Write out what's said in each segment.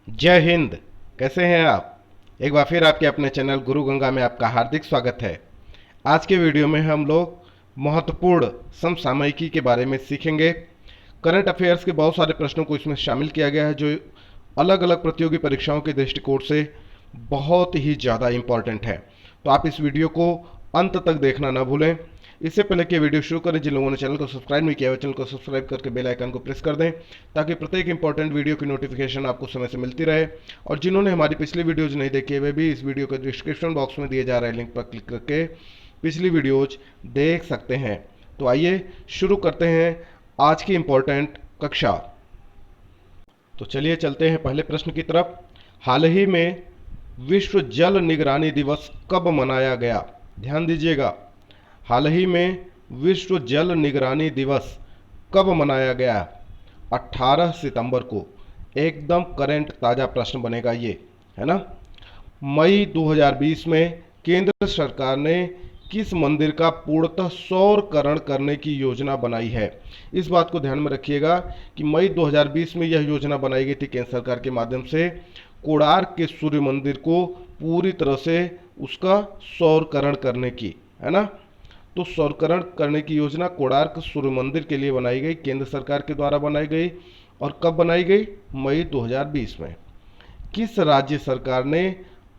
जय हिंद। कैसे हैं आप? एक बार फिर आपके अपने चैनल गुरु गंगा में आपका हार्दिक स्वागत है। आज के वीडियो में हम लोग महत्वपूर्ण समसामयिकी के बारे में सीखेंगे। करंट अफेयर्स के बहुत सारे प्रश्नों को इसमें शामिल किया गया है जो अलग अलग प्रतियोगी परीक्षाओं के दृष्टिकोण से बहुत ही ज़्यादा इम्पॉर्टेंट है। तो आप इस वीडियो को अंत तक देखना ना भूलें। इससे पहले कि वीडियो शुरू करें, जिन लोगों ने चैनल को सब्सक्राइब नहीं किया है चैनल को सब्सक्राइब करके बेल आइकन को प्रेस कर दें ताकि प्रत्येक इंपॉर्टेंट वीडियो की नोटिफिकेशन आपको समय से मिलती रहे। और जिन्होंने हमारी पिछली वीडियोज नहीं देखी वे भी इस वीडियो के डिस्क्रिप्शन बॉक्स में दिए जा रहे लिंक पर क्लिक करके पिछली वीडियोज देख सकते हैं। तो आइए शुरू करते हैं आज की इंपॉर्टेंट कक्षा। तो चलिए चलते हैं पहले प्रश्न की तरफ। हाल ही में विश्व जल निगरानी दिवस कब मनाया गया? ध्यान दीजिएगा, हाल ही में विश्व जल निगरानी दिवस कब मनाया गया? 18 सितंबर को। एकदम करंट ताज़ा प्रश्न बनेगा ये, है ना। मई 2020 में केंद्र सरकार ने किस मंदिर का पूर्णतः सौरकरण करने की योजना बनाई है? इस बात को ध्यान में रखिएगा कि मई 2020 में यह योजना बनाई गई थी केंद्र सरकार के माध्यम से कोणार्क के सूर्य मंदिर को पूरी तरह से उसका सौरकरण करने की, है ना। तो सौरकरण करने की योजना कोणार्क सूर्य मंदिर के लिए बनाई गई, केंद्र सरकार के द्वारा बनाई गई। और कब बनाई गई? मई 2020 में। किस राज्य सरकार ने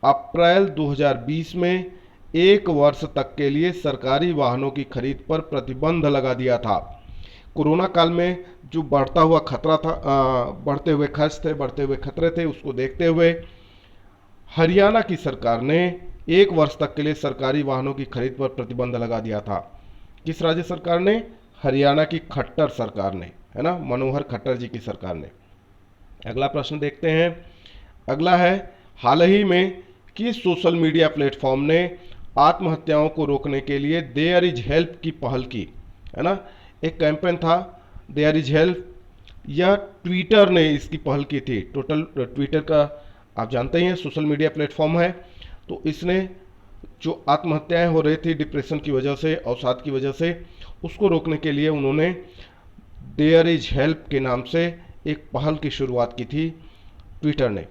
अप्रैल 2020 में एक वर्ष तक के लिए सरकारी वाहनों की खरीद पर प्रतिबंध लगा दिया था? कोरोना काल में जो बढ़ता हुआ खतरा था, बढ़ते हुए खर्च थे, बढ़ते हुए खतरे थे, उसको देखते हुए हरियाणा की सरकार ने एक वर्ष तक के लिए सरकारी वाहनों की खरीद पर प्रतिबंध लगा दिया था। किस राज्य सरकार ने? हरियाणा की खट्टर सरकार ने, है ना, मनोहर खट्टर जी की सरकार ने। अगला प्रश्न देखते हैं। अगला है, हाल ही में किस सोशल मीडिया प्लेटफॉर्म ने आत्महत्याओं को रोकने के लिए देयर इज हेल्प की पहल की? है ना, एक कैंपेन था देयर इज हेल्प। यह ट्विटर ने इसकी पहल की थी। टोटल ट्विटर का आप जानते ही हैं सोशल मीडिया प्लेटफॉर्म है। तो इसने जो आत्महत्याएं हो रही थी डिप्रेशन की वजह से, अवसाद की वजह से, उसको रोकने के लिए उन्होंने देयर इज हेल्प के नाम से एक पहल की शुरुआत की थी ट्विटर ने।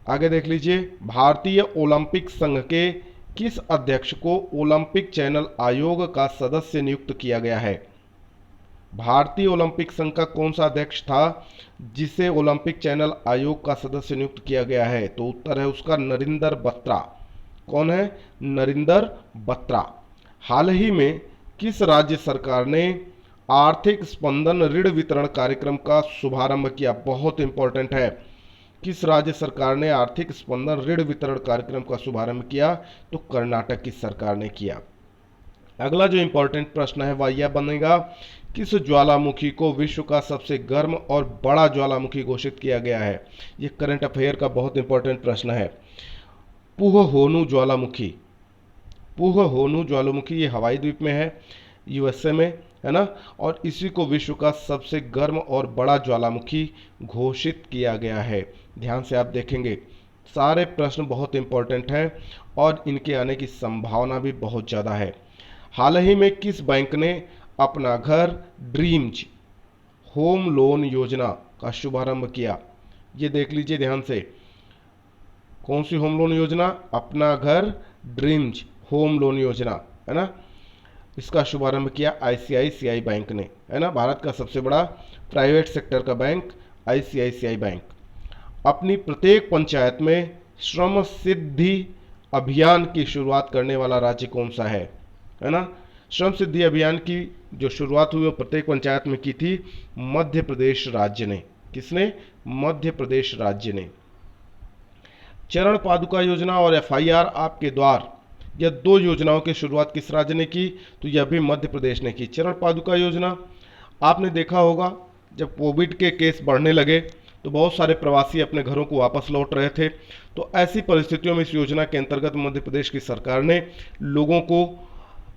आगे देख लीजिए, भारतीय ओलंपिक संघ के किस अध्यक्ष को ओलंपिक चैनल आयोग का सदस्य नियुक्त किया गया है? भारतीय ओलंपिक संघ का कौन सा अध्यक्ष था जिसे ओलंपिक चैनल आयोग का सदस्य नियुक्त किया गया है? तो उत्तर है उसका नरिंदर बत्रा। कौन है? नरिंदर बत्रा। हाल ही में किस राज्य सरकार ने आर्थिक स्पंदन ऋण वितरण कार्यक्रम का शुभारंभ किया? बहुत इंपॉर्टेंट है। किस राज्य सरकार ने आर्थिक स्पंदन ऋण वितरण कार्यक्रम का शुभारंभ किया? तो कर्नाटक की सरकार ने किया। अगला जो इंपॉर्टेंट प्रश्न है वह यह बनेगा, किस ज्वालामुखी को विश्व का सबसे गर्म और बड़ा ज्वालामुखी घोषित किया गया है? ये करंट अफेयर का बहुत इंपॉर्टेंट प्रश्न है। पुहहोनु ज्वालामुखी। पुहहोनु ज्वालामुखी ये हवाई द्वीप में है, यूएसए में, है ना। और इसी को विश्व का सबसे गर्म और बड़ा ज्वालामुखी घोषित किया गया है। ध्यान से आप देखेंगे, सारे प्रश्न बहुत इंपॉर्टेंट हैं और इनके आने की संभावना भी बहुत ज़्यादा है। हाल ही में किस बैंक ने अपना घर ड्रीम्स होम लोन योजना का शुभारंभ किया? ये देख लीजिए ध्यान से, कौन सी होम लोन योजना? अपना घर ड्रीम्स होम लोन योजना, है ना। इसका शुभारंभ किया आईसीआईसीआई बैंक ने, है ना, भारत का सबसे बड़ा प्राइवेट सेक्टर का बैंक आईसीआईसीआई बैंक। अपनी प्रत्येक पंचायत में श्रम सिद्धि अभियान की शुरुआत करने वाला राज्य कौन सा है ना। श्रम सिद्धि अभियान की जो शुरुआत हुई वो प्रत्येक पंचायत में की थी मध्य प्रदेश राज्य ने। किसने? मध्य प्रदेश राज्य ने। चरण पादुका योजना और एफआईआर आपके द्वार, यह दो योजनाओं की शुरुआत किस राज्य ने की? तो यह भी मध्य प्रदेश ने की। चरण पादुका योजना आपने देखा होगा, जब कोविड के केस बढ़ने लगे तो बहुत सारे प्रवासी अपने घरों को वापस लौट रहे थे। तो ऐसी परिस्थितियों में इस योजना के अंतर्गत मध्य प्रदेश की सरकार ने लोगों को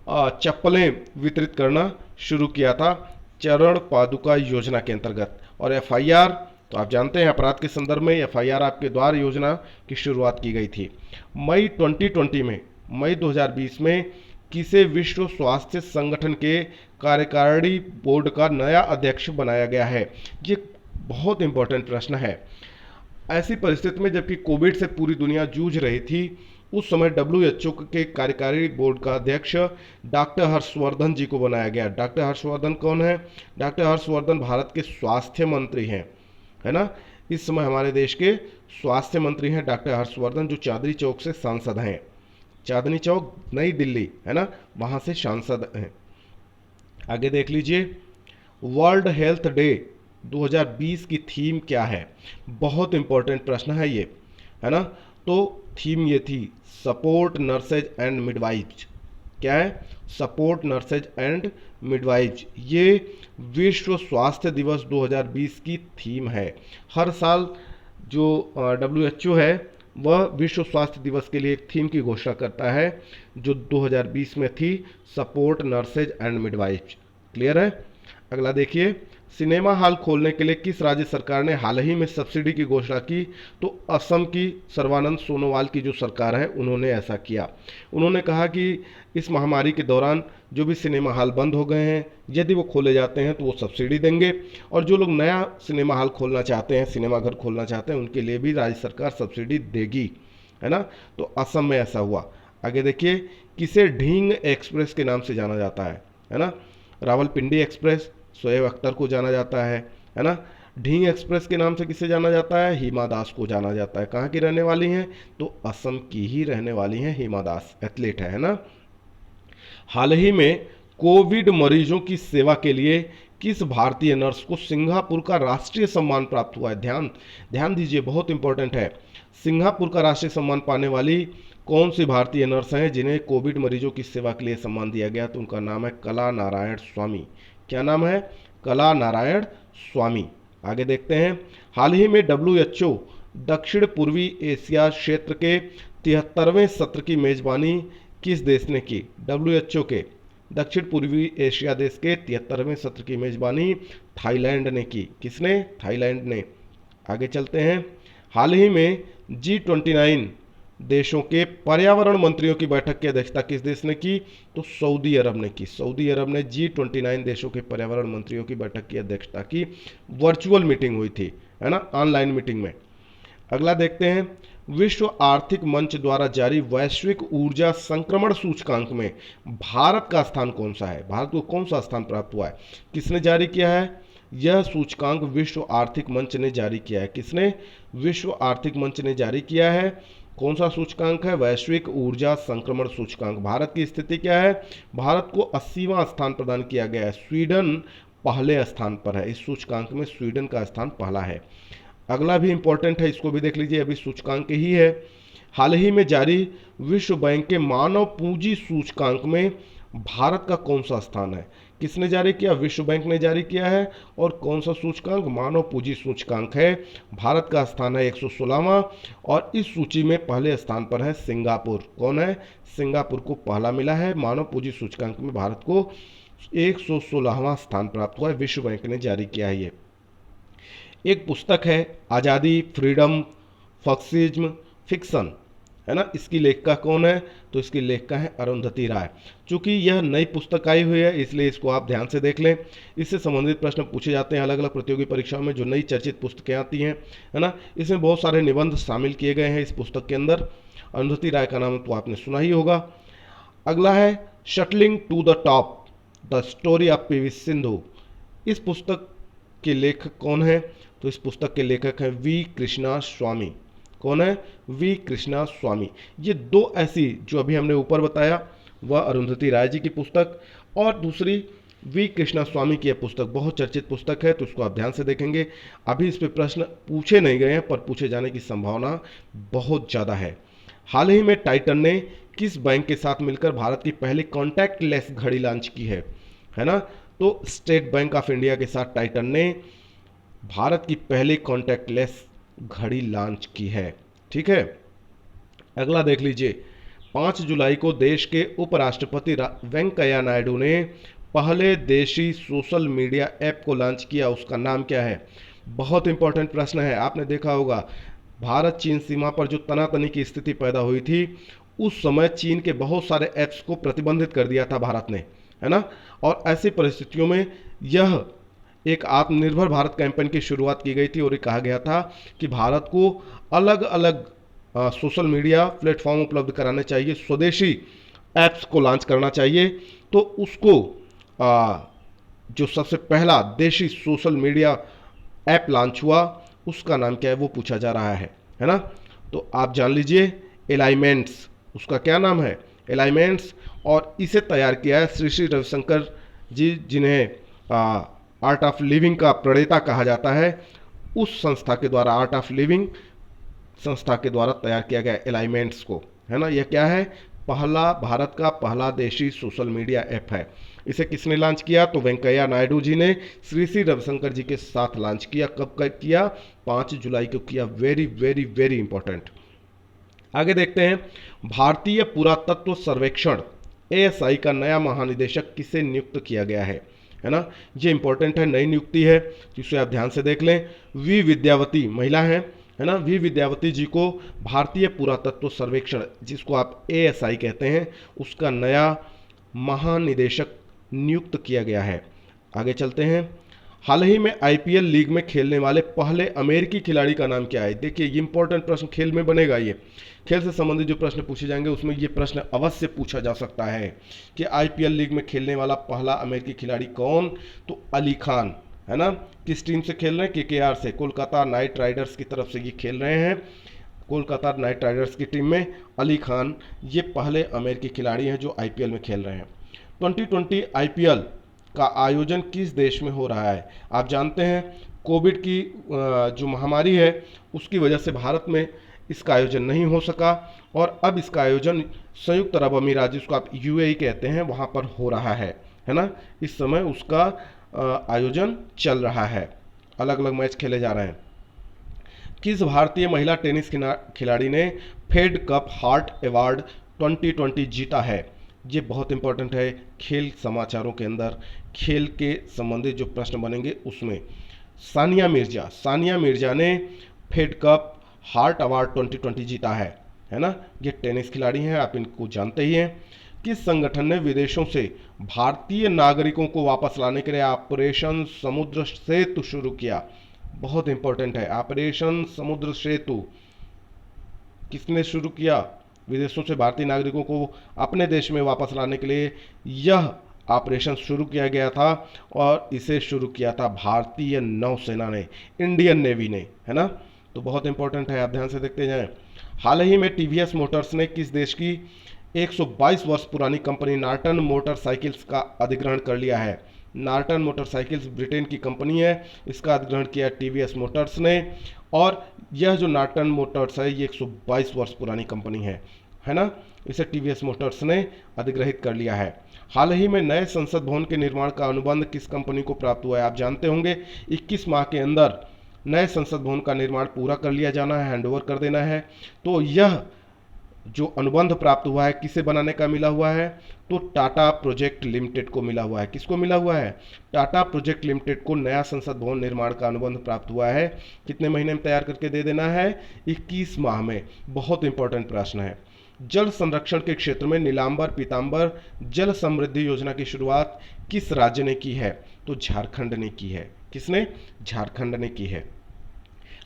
चप्पलें वितरित करना शुरू किया था चरण पादुका योजना के अंतर्गत। और एफआईआर तो आप जानते हैं अपराध के संदर्भ में एफआईआर आपके द्वार योजना की शुरुआत की गई थी। मई 2020 में किसे विश्व स्वास्थ्य संगठन के कार्यकारिणी बोर्ड का नया अध्यक्ष बनाया गया है? ये बहुत इंपॉर्टेंट प्रश्न है। ऐसी परिस्थिति में जबकि कोविड से पूरी दुनिया जूझ रही थी, उस समय डब्ल्यूएचओ के कार्यकारी बोर्ड का अध्यक्ष डॉक्टर हर्षवर्धन जी को बनाया गया। डॉक्टर हर्षवर्धन कौन है? डॉक्टर हर्षवर्धन भारत के स्वास्थ्य मंत्री हैं, है ना। इस समय हमारे देश के स्वास्थ्य मंत्री हैं डॉक्टर हर्षवर्धन, जो चांदनी चौक से सांसद हैं। चांदनी चौक नई दिल्ली, है ना, वहाँ से सांसद हैं। आगे देख लीजिए, वर्ल्ड हेल्थ डे 2020 की थीम क्या है? बहुत इंपॉर्टेंट प्रश्न है ये, है ना। तो थीम ये थी, सपोर्ट नर्सेज एंड मिडवाइव्स। क्या है? Support nurses and midwives. ये विश्व स्वास्थ्य दिवस 2020 की थीम है। हर साल जो डब्ल्यूएचओ है वह विश्व स्वास्थ्य दिवस के लिए एक थीम की घोषणा करता है, जो 2020 में थी, support nurses and midwives. Clear है? अगला देखिए, सिनेमा हॉल खोलने के लिए किस राज्य सरकार ने हाल ही में सब्सिडी की घोषणा की? तो असम की सर्बानंद सोनोवाल की जो सरकार है उन्होंने ऐसा किया। उन्होंने कहा कि इस महामारी के दौरान जो भी सिनेमा हॉल बंद हो गए हैं, यदि वो खोले जाते हैं तो वो सब्सिडी देंगे, और जो लोग नया सिनेमा हॉल खोलना चाहते हैं, सिनेमा घर खोलना चाहते हैं, उनके लिए भी राज्य सरकार सब्सिडी देगी, है ना। तो असम में ऐसा हुआ। आगे देखिए, किसे ढींग एक्सप्रेस के नाम से जाना जाता है ना। रावलपिंडी एक्सप्रेस शोएब अख्तर को जाना जाता है ना। ढींग एक्सप्रेस के नाम से किसे जाना जाता है? हिमा दास को जाना जाता है। कहाँ की रहने वाली हैं? तो असम की ही रहने वाली हैं हिमा दास, एथलीट है ना। हाल ही में कोविड मरीजों की सेवा के लिए किस भारतीय नर्स को सिंगापुर का राष्ट्रीय सम्मान प्राप्त हुआ है? ध्यान ध्यान दीजिए, बहुत इंपॉर्टेंट है। सिंगापुर का राष्ट्रीय सम्मान पाने वाली कौन सी भारतीय नर्स हैं जिन्हें कोविड मरीजों की सेवा के लिए सम्मान दिया गया? तो उनका नाम है कला नारायण स्वामी। क्या नाम है? कला नारायण स्वामी। आगे देखते हैं, हाल ही में डब्ल्यूएचओ दक्षिण पूर्वी एशिया क्षेत्र के 73वें सत्र की मेजबानी किस देश ने की? डब्ल्यूएचओ के दक्षिण पूर्वी एशिया देश के 73वें सत्र की मेजबानी थाईलैंड ने की। किसने? थाईलैंड ने। आगे चलते हैं, हाल ही में G29 देशों के पर्यावरण मंत्रियों की बैठक की अध्यक्षता किस देश ने की? तो सऊदी अरब ने की। सऊदी अरब ने G29 देशों के पर्यावरण मंत्रियों की बैठक की अध्यक्षता की। वर्चुअल मीटिंग हुई थी, है ना, ऑनलाइन मीटिंग में। अगला देखते हैं, विश्व आर्थिक मंच द्वारा जारी वैश्विक ऊर्जा संक्रमण सूचकांक में भारत का स्थान कौन सा है? भारत को कौन सा स्थान प्राप्त हुआ है? किसने जारी किया है? यह सूचकांक विश्व आर्थिक मंच ने जारी किया है। किसने? विश्व आर्थिक मंच ने जारी किया है। कौन सा सूचकांक है? वैश्विक ऊर्जा संक्रमण सूचकांक। भारत की स्थिति क्या है? भारत को 80वां स्थान प्रदान किया गया है। स्वीडन पहले स्थान पर है। इस सूचकांक में स्वीडन का स्थान पहला है। अगला भी इंपॉर्टेंट है, इसको भी देख लीजिए, अभी सूचकांक ही है। हाल ही में जारी विश्व बैंक के मानव पूंजी सूचकांक में भारत का कौन सा स्थान है? किसने जारी किया? विश्व बैंक ने जारी किया है। और कौन सा सूचकांक? मानव पूंजी सूचकांक है। भारत का स्थान है 116वां, और इस सूची में पहले स्थान पर है सिंगापुर। कौन है? सिंगापुर को पहला मिला है। मानव पूंजी सूचकांक में भारत को 116वां स्थान प्राप्त हुआ है। विश्व बैंक ने जारी किया है ये। एक पुस्तक है आज़ादी, फ्रीडम, फॉक्सिज्म, फिक्शन, है ना। इसकी लेखिका कौन है? तो इसकी लेखिका है अरुंधति राय। चूंकि यह नई पुस्तक आई हुई है, इसलिए इसको आप ध्यान से देख लें। इससे संबंधित प्रश्न पूछे जाते हैं अलग अलग प्रतियोगी परीक्षाओं में, जो नई चर्चित पुस्तकें आती हैं, है ना। इसमें बहुत सारे निबंध शामिल किए गए हैं इस पुस्तक के अंदर। अरुंधति राय का नाम तो आपने सुना ही होगा। अगला है shuttling to the top, the story of PV Sindhu. इस पुस्तक के लेखक कौन है? तो इस पुस्तक के लेखक हैं वी कृष्णा स्वामी। कौन है? वी कृष्णा स्वामी। ये दो ऐसी जो अभी हमने ऊपर बताया, वह अरुंधति राय जी की पुस्तक, और दूसरी वी कृष्णा स्वामी की यह पुस्तक बहुत चर्चित पुस्तक है, तो उसको आप ध्यान से देखेंगे। अभी इस पे प्रश्न पूछे नहीं गए हैं, पर पूछे जाने की संभावना बहुत ज़्यादा है। हाल ही में टाइटन ने किस बैंक के साथ मिलकर भारत की पहली कॉन्टैक्टलेस घड़ी लॉन्च की है ना। तो स्टेट बैंक ऑफ इंडिया के साथ टाइटन ने भारत की पहली कॉन्टैक्टलेस घड़ी लॉन्च की है। ठीक है, अगला देख लीजिए, 5 जुलाई को देश के उपराष्ट्रपति वेंकैया नायडू ने पहले देशी सोशल मीडिया ऐप को लॉन्च किया। उसका नाम क्या है? बहुत इंपॉर्टेंट प्रश्न है। आपने देखा होगा, भारत चीन सीमा पर जो तनातनी की स्थिति पैदा हुई थी, उस समय चीन के बहुत सारे ऐप्स को प्रतिबंधित कर दिया था भारत ने, है ना। और ऐसी परिस्थितियों में यह एक आत्मनिर्भर भारत कैंपेन की शुरुआत की गई थी और ये कहा गया था कि भारत को अलग अलग सोशल मीडिया प्लेटफॉर्म उपलब्ध कराने चाहिए, स्वदेशी ऐप्स को लॉन्च करना चाहिए। तो उसको जो सबसे पहला देशी सोशल मीडिया ऐप लॉन्च हुआ उसका नाम क्या है वो पूछा जा रहा है ना। तो आप जान लीजिए, एलाइनमेंट्स, उसका क्या नाम है, एलाइनमेंट्स। और इसे तैयार किया है श्री श्री रविशंकर जी, जिन्हें आर्ट ऑफ लिविंग का प्रणेता कहा जाता है। उस संस्था के द्वारा, आर्ट ऑफ लिविंग संस्था के द्वारा तैयार किया गया एलाइनमेंट्स को, है ना। यह क्या है, पहला, भारत का पहला देशी सोशल मीडिया ऐप है। इसे किसने लॉन्च किया, तो वेंकैया नायडू जी ने श्री श्री रविशंकर जी के साथ लॉन्च किया। कब किया, 5 जुलाई को किया। Very very very important. आगे देखते हैं, भारतीय पुरातत्व सर्वेक्षण एएसआई का नया महानिदेशक किसे नियुक्त किया गया है ना। ये इंपॉर्टेंट है, नई नियुक्ति है, जिसे आप ध्यान से देख लें। वी विद्यावती महिला है ना, वी विद्यावती जी को भारतीय पुरातत्व सर्वेक्षण, जिसको आप एएसआई कहते हैं, उसका नया महानिदेशक नियुक्त किया गया है। आगे चलते हैं, हाल ही में आईपीएल लीग में खेलने वाले पहले अमेरिकी खिलाड़ी का नाम क्या है। देखिए, ये इंपॉर्टेंट प्रश्न खेल में बनेगा। ये खेल से संबंधित जो प्रश्न पूछे जाएंगे उसमें ये प्रश्न अवश्य पूछा जा सकता है कि आईपीएल लीग में खेलने वाला पहला अमेरिकी खिलाड़ी कौन, तो अली खान, है ना। किस टीम से खेल रहे हैं, केकेआर से, कोलकाता नाइट राइडर्स की तरफ से ये खेल रहे हैं। कोलकाता नाइट राइडर्स की टीम में अली खान ये पहले अमेरिकी खिलाड़ी हैं जो आईपीएल में खेल रहे हैं। 2020 आईपीएल का आयोजन किस देश में हो रहा है। आप जानते हैं, कोविड की जो महामारी है उसकी वजह से भारत में इसका आयोजन नहीं हो सका और अब इसका आयोजन संयुक्त अरब अमीरात, जिसको आप यूएई कहते हैं, वहाँ पर हो रहा है ना। इस समय उसका आयोजन चल रहा है, अलग अलग मैच खेले जा रहे हैं। किस भारतीय महिला टेनिस खिलाड़ी ने फेड कप हार्ट अवार्ड 2020 जीता है। ये बहुत इंपॉर्टेंट है, खेल समाचारों के अंदर खेल के संबंधित जो प्रश्न बनेंगे उसमें। सानिया मिर्जा ने फेड कप हार्ट अवार्ड 2020 जीता है ना। ये टेनिस खिलाड़ी हैं, आप इनको जानते ही हैं। किस संगठन ने विदेशों से भारतीय नागरिकों को वापस लाने के लिए ऑपरेशन समुद्र सेतु शुरू किया। बहुत इंपॉर्टेंट है, ऑपरेशन समुद्र सेतु किसने शुरू किया, विदेशों से भारतीय नागरिकों को अपने देश में वापस लाने के लिए यह ऑपरेशन शुरू किया गया था और इसे शुरू किया था भारतीय नौसेना ने, इंडियन नेवी ने, है ना। तो बहुत इंपॉर्टेंट है, आप ध्यान से देखते जाएं। हाल ही में टीवीएस मोटर्स ने किस देश की 122 वर्ष पुरानी कंपनी नॉर्टन मोटरसाइकिल्स का अधिग्रहण कर लिया है। नॉर्टन मोटरसाइकिल्स ब्रिटेन की कंपनी है, इसका अधिग्रहण किया टीवीएस मोटर्स ने। और यह जो नॉर्टन मोटर्स है ये 122 वर्ष पुरानी कंपनी है ना। इसे टीवीएस मोटर्स ने अधिग्रहित कर लिया है। हाल ही में नए संसद भवन के निर्माण का अनुबंध किस कंपनी को प्राप्त हुआ है। आप जानते होंगे 21 माह के अंदर नए संसद भवन का निर्माण पूरा कर लिया जाना है, हैंडओवर कर देना है। तो यह जो अनुबंध प्राप्त हुआ है किसे बनाने का मिला हुआ है, तो टाटा प्रोजेक्ट लिमिटेड को मिला हुआ है। किसको मिला हुआ है, टाटा प्रोजेक्ट लिमिटेड को नया संसद भवन निर्माण का अनुबंध प्राप्त हुआ है। कितने महीने में तैयार करके दे देना है, 21 माह में। बहुत इंपॉर्टेंट प्रश्न है। जल संरक्षण के क्षेत्र में नीलांबर पीतांबर जल समृद्धि योजना की शुरुआत किस राज्य ने की है, तो झारखंड ने की है। किसने, झारखंड ने की है।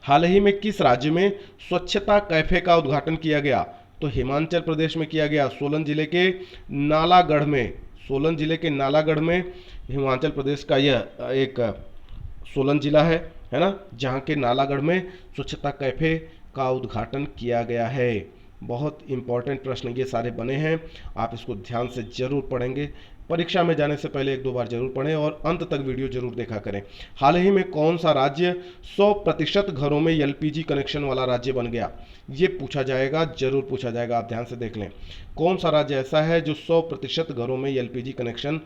हाल ही में किस राज्य में स्वच्छता कैफे का उद्घाटन किया गया, तो हिमाचल प्रदेश में किया गया, सोलन जिले के नालागढ़ में। सोलन जिले के नालागढ़ में हिमाचल प्रदेश का यह एक सोलन जिला है ना, जहाँ के नालागढ़ में स्वच्छता कैफे का उद्घाटन किया गया है। बहुत इंपॉर्टेंट प्रश्न ये सारे बने हैं, आप इसको ध्यान से जरूर पढ़ेंगे। परीक्षा में जाने से पहले 1-2 बार जरूर पढ़ें और अंत तक वीडियो जरूर देखा करें। हाल ही में कौन सा राज्य 100% घरों में एलपीजी कनेक्शन वाला राज्य बन गया, ये पूछा जाएगा, जरूर पूछा जाएगा, आप ध्यान से देख लें। कौन सा राज्य ऐसा है जो 100% घरों में एलपीजी कनेक्शन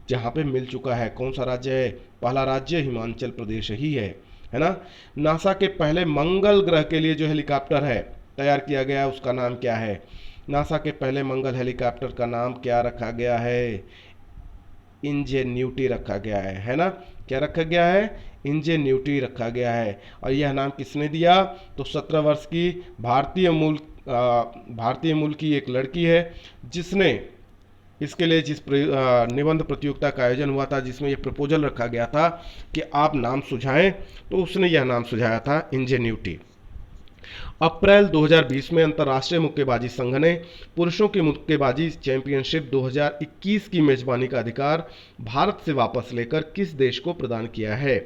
जहाँ पे मिल चुका है, कौन सा राज्य है, पहला राज्य हिमाचल प्रदेश ही है ना। नासा के पहले मंगल ग्रह के लिए जो हेलीकॉप्टर है तैयार किया गया है उसका नाम क्या है। नासा के पहले मंगल हेलीकॉप्टर का नाम क्या रखा गया है, इंजेन्यूटी रखा गया है ना। क्या रखा गया है, इंजेन्यूटी रखा गया है। और यह नाम किसने दिया, तो 17 वर्ष की भारतीय मूल की एक लड़की है जिसने इसके लिए जिस निबंध प्रतियोगिता का आयोजन हुआ था, जिसमें यह प्रपोजल रखा गया था कि आप नाम सुझाएं, तो उसने यह नाम सुझाया था इंजेन्यूटी। अप्रैल 2020 में अंतर्राष्ट्रीय मुक्केबाजी संघ ने पुरुषों की मुक्केबाजी चैंपियनशिप 2021 की मेजबानी का अधिकार भारत से वापस लेकर किस देश को प्रदान किया है?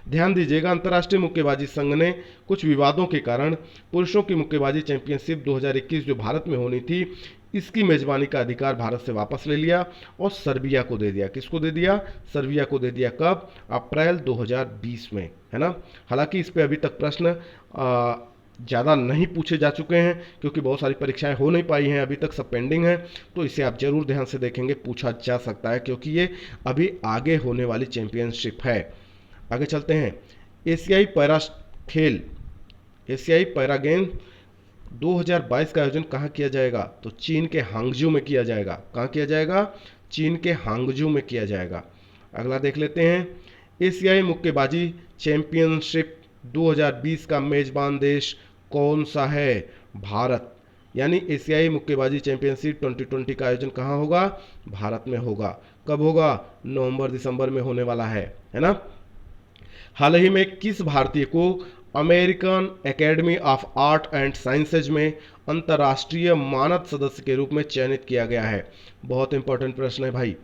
ध्यान दीजिएगा, अंतर्राष्ट्रीय मुक्केबाजी संघ ने कुछ विवादों के कारण पुरुषों की मुक्केबाजी चैंपियनशिप 2021 जो भारत में होनी थी, इसकी मेजबानी का अधिकार भारत से वापस ले लिया और सर्बिया को दे दिया। किसको दे दिया? सर्बिया को दे दिया। कब? अप्रैल 2020 में, है ना। हालांकि इस पे अभी तक प्रश्न ज़्यादा नहीं पूछे जा चुके हैं, क्योंकि बहुत सारी परीक्षाएं हो नहीं पाई हैं, अभी तक सब पेंडिंग है। तो इसे आप जरूर ध्यान से देखेंगे, पूछा जा सकता है, क्योंकि ये अभी आगे होने वाली चैंपियनशिप है। आगे चलते हैं। एशियाई पैरा खेल, एशियाई पैरा गेम 2022 का आयोजन कहाँ किया जाएगा? तो चीन के हांगजू में किया जाएगा। कहाँ किया जाएगा? चीन के हांगजू में किया जाएगा। अगला देख लेते हैं। एशियाई मुक्केबाजी चैंपियनशिप 2020 का मेजबान देश कौन सा है? भारत। यानी एशियाई मुक्केबाजी चैंपियनशिप 2020 का आयोजन कहाँ होगा? भारत में होगा। कब होगा? नवंबर दिसंबर में होने वाला है ना। हाल ही में किस भारतीय को American academy of art and sciences में अंतर्राष्ट्रीय मानद सदस्य के रूप में चयनित किया गया है? बहुत इंपॉर्टेंट प्रश्न है भाई।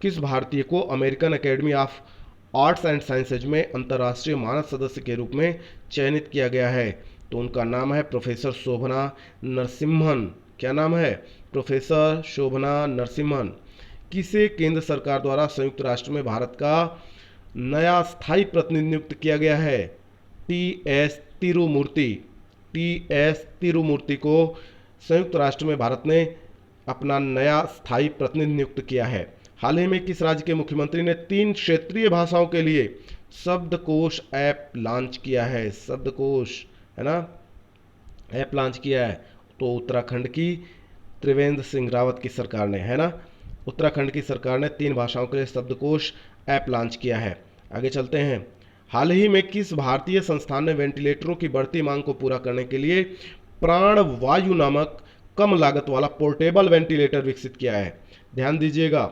किस भारतीय को American academy of arts and sciences में अंतर्राष्ट्रीय मानद सदस्य के रूप में चयनित किया गया है? तो उनका नाम है प्रोफेसर शोभना नरसिम्हन। क्या नाम है? प्रोफेसर शोभना नरसिम्हन। किसे केंद्र सरकार द्वारा संयुक्त राष्ट्र में भारत का नया स्थायी प्रतिनिधि नियुक्त किया गया है? टी.एस. तिरुमूर्ति। टी.एस. तिरुमूर्ति को संयुक्त राष्ट्र में भारत ने अपना नया स्थायी प्रतिनिधि नियुक्त किया है। हाल ही में किस राज्य के मुख्यमंत्री ने 3 क्षेत्रीय भाषाओं के लिए शब्दकोश ऐप लॉन्च किया है? शब्दकोश, है ना, ऐप लॉन्च किया है। तो उत्तराखंड की त्रिवेंद्र सिंह रावत की सरकार ने, है ना, उत्तराखंड की सरकार ने 3 भाषाओं के लिए शब्दकोश ऐप लॉन्च किया है। आगे चलते हैं। हाल ही में किस भारतीय संस्थान ने वेंटिलेटरों की बढ़ती मांग को पूरा करने के लिए प्राणवायु नामक कम लागत वाला पोर्टेबल वेंटिलेटर विकसित किया है? ध्यान दीजिएगा,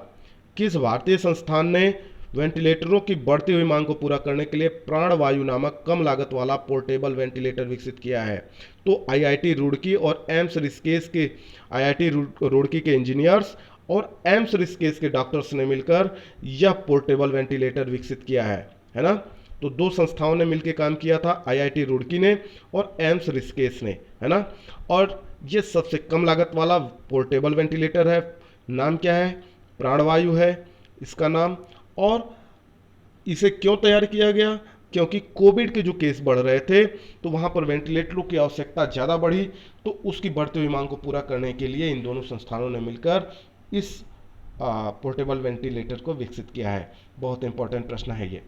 किस भारतीय संस्थान ने वेंटिलेटरों की बढ़ती हुई मांग को पूरा करने के लिए प्राणवायु नामक कम लागत वाला पोर्टेबल वेंटिलेटर विकसित किया है? तो आईआईटी रुड़की और एम्स ऋषिकेश के आईआईटी रुड़की के इंजीनियर्स और एम्स ऋषिकेश के डॉक्टर्स ने मिलकर यह पोर्टेबल वेंटिलेटर विकसित किया है ना। तो 2 संस्थाओं ने मिलकर काम किया था, आईआईटी रुड़की ने और एम्स ऋषिकेश ने, है ना। और ये सबसे कम लागत वाला पोर्टेबल वेंटिलेटर है। नाम क्या है? प्राणवायु है इसका नाम। और इसे क्यों तैयार किया गया? क्योंकि कोविड के जो केस बढ़ रहे थे, तो वहाँ पर वेंटिलेटरों की आवश्यकता ज़्यादा बढ़ी, तो उसकी बढ़ती हुई मांग को पूरा करने के लिए इन दोनों संस्थानों ने मिलकर इस पोर्टेबल वेंटिलेटर को विकसित किया है। बहुत इंपॉर्टेंट प्रश्न है ये।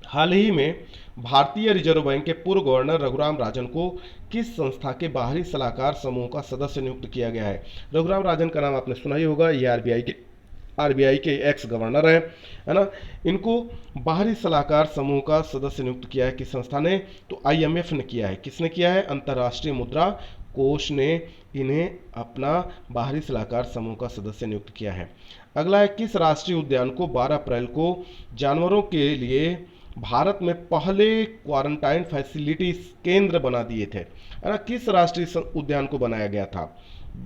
हाल ही में भारतीय रिजर्व बैंक के पूर्व गवर्नर रघुराम राजन को किस संस्था के बाहरी सलाहकार समूह का सदस्य नियुक्त किया गया है? रघुराम राजन का नाम आपने सुना ही होगा, ये आरबीआई के एक्स गवर्नर है ना। इनको बाहरी सलाहकार समूह का सदस्य नियुक्त किया है किस संस्था ने? तो आईएमएफ ने किया है। किसने किया है? अंतर्राष्ट्रीय मुद्रा कोष ने इन्हें अपना बाहरी सलाहकार समूह का सदस्य नियुक्त किया है। अगला है, किस राष्ट्रीय उद्यान को 12 अप्रैल को जानवरों के लिए भारत में पहले क्वारंटाइन फैसिलिटीज केंद्र बना दिए थे, है ना। किस राष्ट्रीय उद्यान को बनाया गया था?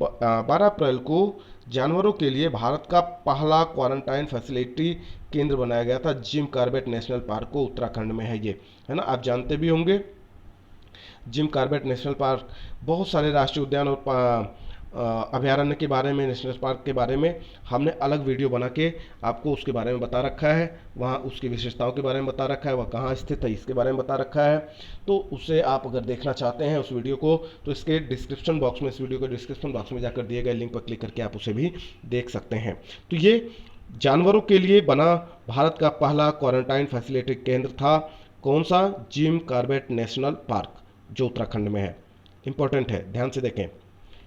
12 अप्रैल को जानवरों के लिए भारत का पहला क्वारंटाइन फैसिलिटी केंद्र बनाया गया था। जिम कॉर्बेट नेशनल पार्क को उत्तराखंड में है ये, है ना। आप जानते भी होंगे जिम कॉर्बेट नेशनल पार्क। बहुत सारे राष्ट्रीय उद्यान और अभयारण्य के बारे में, नेशनल पार्क के बारे में हमने अलग वीडियो बना के आपको उसके बारे में बता रखा है। वहाँ उसकी विशेषताओं के बारे में बता रखा है, वह कहाँ स्थित है इसके बारे में बता रखा है। तो उसे आप अगर देखना चाहते हैं उस वीडियो को, तो इसके डिस्क्रिप्शन बॉक्स में, इस वीडियो के डिस्क्रिप्शन बॉक्स में जाकर दिए गए लिंक पर क्लिक करके आप उसे भी देख सकते हैं। तो ये जानवरों के लिए बना भारत का पहला क्वारंटाइन फैसिलिटी केंद्र था। कौन सा? जिम कॉर्बेट नेशनल पार्क, जो उत्तराखंड में है। इंपॉर्टेंट है, ध्यान से देखें।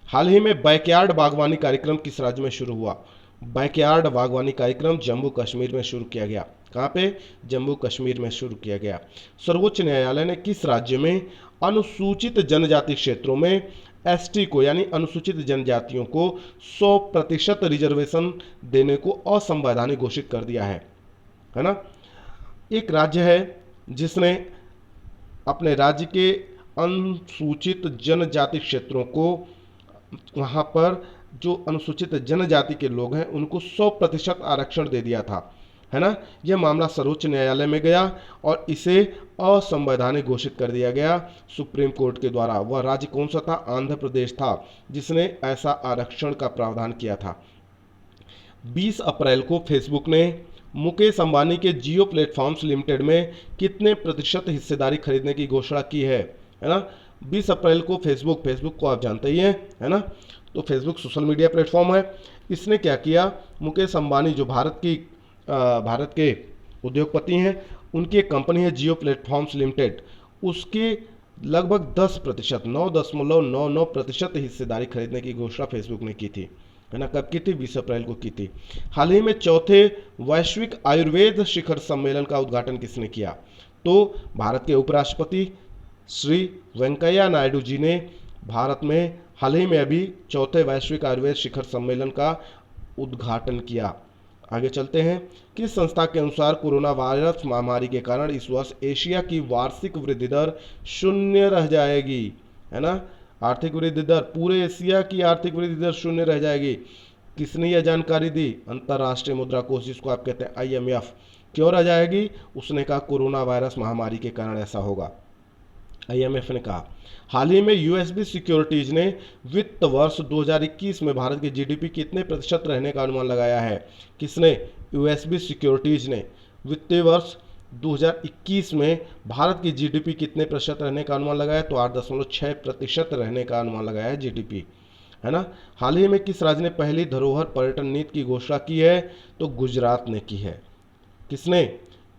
हाल ही में बैकयार्ड बागवानी कार्यक्रम किस राज्य में शुरू हुआ? बैकयार्ड बागवानी कार्यक्रम जम्मू कश्मीर में शुरू किया गया। कहाँ पे? जम्मू कश्मीर में शुरू किया गया। सर्वोच्च न्यायालय ने किस राज्य में अनुसूचित जनजाति क्षेत्रों में एसटी को यानी अनुसूचित जनजातियों को 100% रिजर्वेशन देने को असंवैधानिक घोषित कर दिया है ना। एक राज्य है जिसने अपने राज्य के अनुसूचित जनजाति क्षेत्रों को, वहाँ पर जो अनुसूचित जनजाति के लोग हैं उनको 100% आरक्षण दे दिया था, है ना। यह मामला सर्वोच्च न्यायालय में गया और इसे असंवैधानिक घोषित कर दिया गया सुप्रीम कोर्ट के द्वारा। वह राज्य कौन सा था? आंध्र प्रदेश था जिसने ऐसा आरक्षण का प्रावधान किया था। 20 अप्रैल को फेसबुक ने मुकेश अंबानी के जियो प्लेटफॉर्म्स लिमिटेड में कितने प्रतिशत हिस्सेदारी खरीदने की घोषणा की है ना। 20 अप्रैल को फेसबुक को आप जानते ही हैं, है ना। तो फेसबुक सोशल मीडिया प्लेटफॉर्म है। इसने क्या किया, मुकेश अंबानी जो भारत के उद्योगपति हैं, उनकी एक कंपनी है जियो प्लेटफॉर्म्स लिमिटेड, उसके लगभग 10% 9.99% हिस्सेदारी खरीदने की घोषणा फेसबुक ने की थी, है ना। कब की थी? 20 अप्रैल को की थी। हाल ही में चौथे वैश्विक आयुर्वेद शिखर सम्मेलन का उद्घाटन किसने किया? तो भारत के उपराष्ट्रपति श्री वेंकैया नायडू जी ने भारत में हाल ही में अभी चौथे वैश्विक आयुर्वेद शिखर सम्मेलन का उद्घाटन किया। आगे चलते हैं। किस संस्था के अनुसार कोरोना वायरस महामारी के कारण इस वर्ष एशिया की वार्षिक वृद्धि दर 0 रह जाएगी, है ना। आर्थिक वृद्धि दर, पूरे एशिया की आर्थिक वृद्धि दर 0 रह जाएगी। किसने यह जानकारी दी? अंतर्राष्ट्रीय मुद्रा कोष, जिसको आप कहते हैं IMF। क्यों रह जाएगी? उसने कहा कोरोना वायरस महामारी के कारण ऐसा होगा, IMF ने कहा। हाल ही में USB सिक्योरिटीज ने वित्त वर्ष 2021 में भारत के GDP कितने प्रतिशत रहने का अनुमान लगाया है? किसने? USB सिक्योरिटीज ने वित्तीय वर्ष 2021 में भारत की GDP कितने प्रतिशत रहने का अनुमान लगाया? तो 8.6% रहने का अनुमान लगाया है GDP, है ना। हाल ही में किस राज्य ने पहली धरोहर पर्यटन नीति की घोषणा की है? तो गुजरात ने की है। किसने?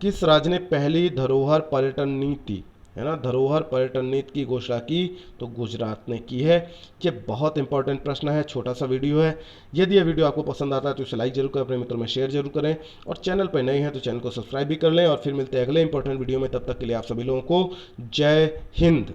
किस राज्य ने पहली धरोहर पर्यटन नीति, है ना, धरोहर पर्यटन नीति की घोषणा की? तो गुजरात ने की है। ये बहुत इंपॉर्टेंट प्रश्न है, छोटा सा वीडियो है। यदि यह वीडियो आपको पसंद आता है तो इसे लाइक जरूर करें, अपने मित्रों में शेयर जरूर करें, और चैनल पर नए हैं तो चैनल को सब्सक्राइब भी कर लें। और फिर मिलते हैं अगले इंपॉर्टेंट वीडियो में, तब तक के लिए आप सभी लोगों को जय हिंद।